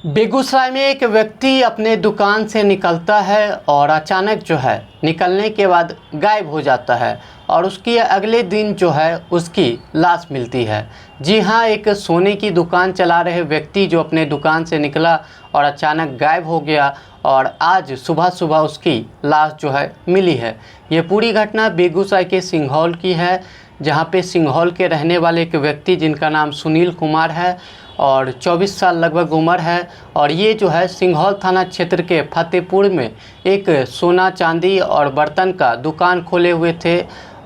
बेगूसराय में एक व्यक्ति अपने दुकान से निकलता है और अचानक जो है निकलने के बाद गायब हो जाता है और उसकी अगले दिन जो है उसकी लाश मिलती है। जी हाँ, एक सोने की दुकान चला रहे व्यक्ति जो अपने दुकान से निकला और अचानक गायब हो गया और आज सुबह सुबह उसकी लाश जो है मिली है। ये पूरी घटना बेगूसराय के सिंघौल की है, जहाँ पे सिंघौल के रहने वाले एक व्यक्ति जिनका नाम सुनील कुमार है और 24 साल लगभग उम्र है। और ये जो है सिंघौल थाना क्षेत्र के फतेहपुर में एक सोना चांदी और बर्तन का दुकान खोले हुए थे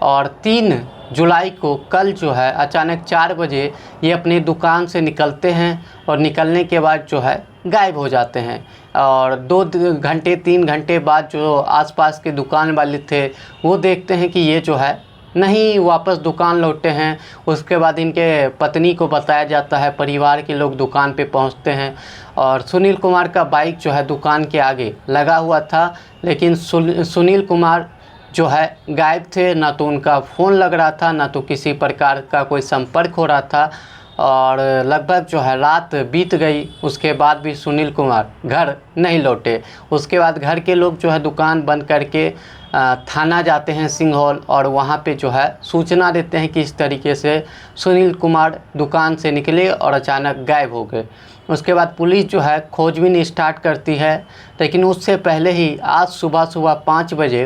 और 3 जुलाई को कल जो है अचानक 4 बजे ये अपनी दुकान से निकलते हैं और निकलने के बाद जो है गायब हो जाते हैं। और 2 घंटे 3 घंटे बाद जो आसपास के दुकान वाले थे वो देखते हैं कि ये जो है नहीं वापस दुकान लौटे हैं। उसके बाद इनके पत्नी को बताया जाता है, परिवार के लोग दुकान पे पहुंचते हैं और सुनील कुमार का बाइक जो है दुकान के आगे लगा हुआ था, लेकिन सुनील कुमार जो है गायब थे। ना तो उनका फ़ोन लग रहा था, ना तो किसी प्रकार का कोई संपर्क हो रहा था और लगभग जो है रात बीत गई। उसके बाद भी सुनील कुमार घर नहीं लौटे। उसके बाद घर के लोग जो है दुकान बंद करके थाना जाते हैं सिंघौल और वहाँ पे जो है सूचना देते हैं कि इस तरीके से सुनील कुमार दुकान से निकले और अचानक गायब हो गए। उसके बाद पुलिस जो है खोजबीन स्टार्ट करती है, लेकिन उससे पहले ही आज सुबह 5 बजे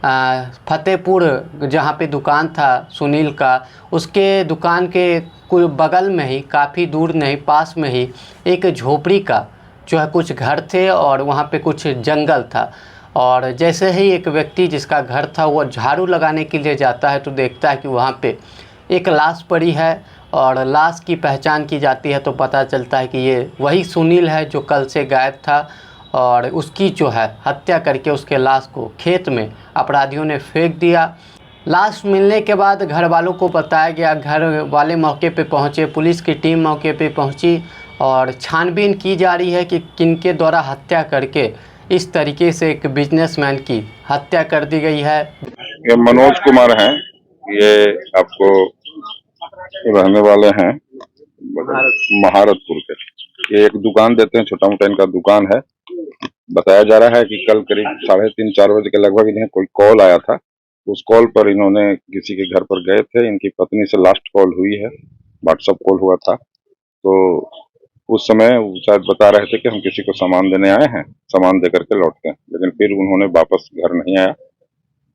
फतेहपुर जहाँ पे दुकान था सुनील का, उसके दुकान के कोई बगल में ही, काफ़ी दूर नहीं पास में ही एक झोपड़ी का जो है कुछ घर थे और वहाँ पे कुछ जंगल था। और जैसे ही एक व्यक्ति जिसका घर था वो झाड़ू लगाने के लिए जाता है तो देखता है कि वहाँ पे एक लाश पड़ी है और लाश की पहचान की जाती है तो पता चलता है कि ये वही सुनील है जो कल से गायब था और उसकी जो है हत्या करके उसके लाश को खेत में अपराधियों ने फेंक दिया। लाश मिलने के बाद घर वालों को बताया गया, घर वाले मौके पे पहुँचे, पुलिस की टीम मौके पे पहुँची और छानबीन की जा रही है कि किनके द्वारा हत्या करके इस तरीके से एक बिजनेसमैन की हत्या कर दी गई है। ये मनोज कुमार हैं, ये आपको रहने वाले हैं महारतपुर के। ये एक दुकान देते हैं, छोटा मोटा इनका दुकान है। बताया जा रहा है कि कल करीब 3:30-4 बजे के लगभग इन्हें कोई कॉल आया था। उस कॉल पर इन्होंने किसी के घर पर गए थे, इनकी पत्नी से लास्ट कॉल हुई है, व्हाट्सएप कॉल हुआ था। तो उस समय वो शायद बता रहे थे कि हम किसी को सामान देने आए हैं, सामान दे करके लौटते हैं, लेकिन फिर उन्होंने वापस घर नहीं आया।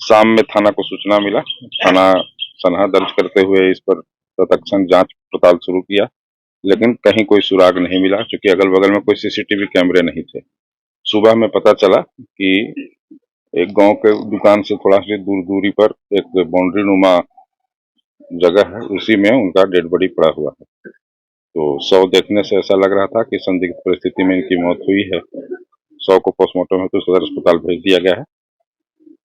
शाम में थाना को सूचना मिला, थाना सनहा दर्ज करते हुए इस पर तत्क्षण जांच पड़ताल शुरू किया, लेकिन कहीं कोई सुराग नहीं मिला, क्योंकि अगल बगल में कोई सीसीटीवी कैमरे नहीं थे। सुबह में पता चला कि एक गांव के दुकान से थोड़ा सी दूरी पर एक बाउंड्री नुमा जगह है, उसी में उनका डेड बॉडी पड़ा हुआ है। तो शव देखने से ऐसा लग रहा था कि संदिग्ध परिस्थिति में इनकी मौत हुई है। शव को पोस्टमार्टम हेतु सदर अस्पताल भेज दिया गया है।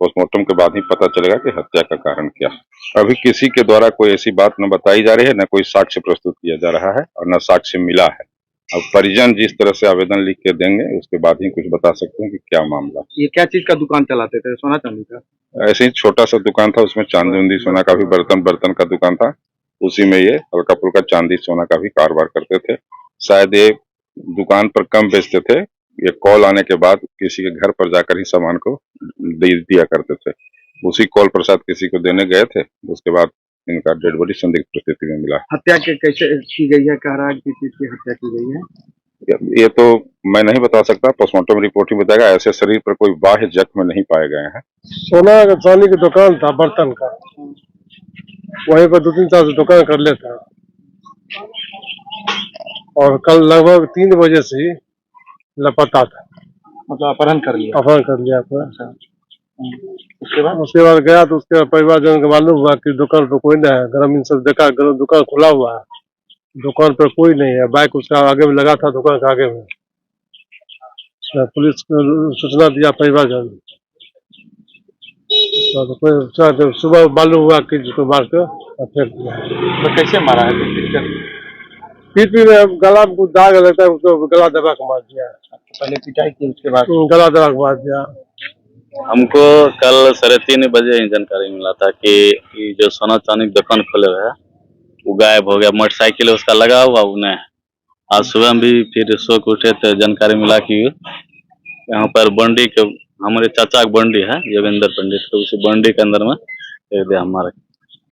पोस्टमार्टम के बाद ही पता चलेगा कि हत्या का कारण क्या है। अभी किसी के द्वारा कोई ऐसी बात न बताई जा रही है, न कोई साक्ष्य प्रस्तुत किया जा रहा है और न साक्ष्य मिला है। अब परिजन जिस तरह से आवेदन लिख के देंगे उसके बाद ही कुछ बता सकते हैं कि क्या मामला। ये क्या चीज का दुकान चलाते थे? सोना चांदी का? ऐसे ही छोटा सा दुकान था, उसमें चांदी उंदी सोना का भी बर्तन का दुकान था। उसी में ये हल्का फुल्का चांदी सोना का भी कारोबार करते थे। शायद ये दुकान पर कम बेचते थे, ये कॉल आने के बाद किसी के घर पर जाकर ही सामान को दे दिया करते थे। उसी कॉल पर शायद किसी को देने गए थे, उसके बाद इनका डेड बॉडी संदिग्ध परिस्थिति में मिला। हत्या कैसे की गई है? कह रहा है किस चीज की हत्या की गई है? ये तो मैं नहीं बता सकता, पोस्टमार्टम रिपोर्ट ही बताएगा। ऐसे शरीर पर कोई बाह्य जख्म नहीं पाए गए हैं। सोना चांदी की दुकान था, बर्तन का, वहीं पर 2-3 साल से दुकान कर लेता और कल लगभग 3 बजे से ही लापता था। मतलब अपहरण कर लिया? अपहरण कर लिया था। उसके बाद गया तो उसके परिवारजन को मालूम हुआ कि दुकान पर कोई नहीं है। ग्रामीण सब देखा, दुकान खुला हुआ है, दुकान पर कोई नहीं है। बाइक उसका आगे में लगा था, दुकान के आगे में। पुलिस को सूचना दिया परिवारजन, तो सुबह मालूम हुआ कि जिसको मार के फेंक दिया। तो कैसे मारा है? पीठ में गला में कुछ दाग लगता है, उसको गला दबा के मार दिया। पहले पिटाई की, उसके बाद गला दबा के मार दिया। हमको कल 3:30 बजे ही जानकारी मिला था कि जो सोना चांदी दुकान खोले हुए है वो गायब हो गया। मोटरसाइकिल उसका लगा हुआ उन्हें आज सुबह भी फिर सो के उठे तो जानकारी मिला कि यहाँ पर बंडी के हमारे चाचा का बंडी है योगेंद्र पंडित, तो उस बंडी के अंदर में एक दे हमारे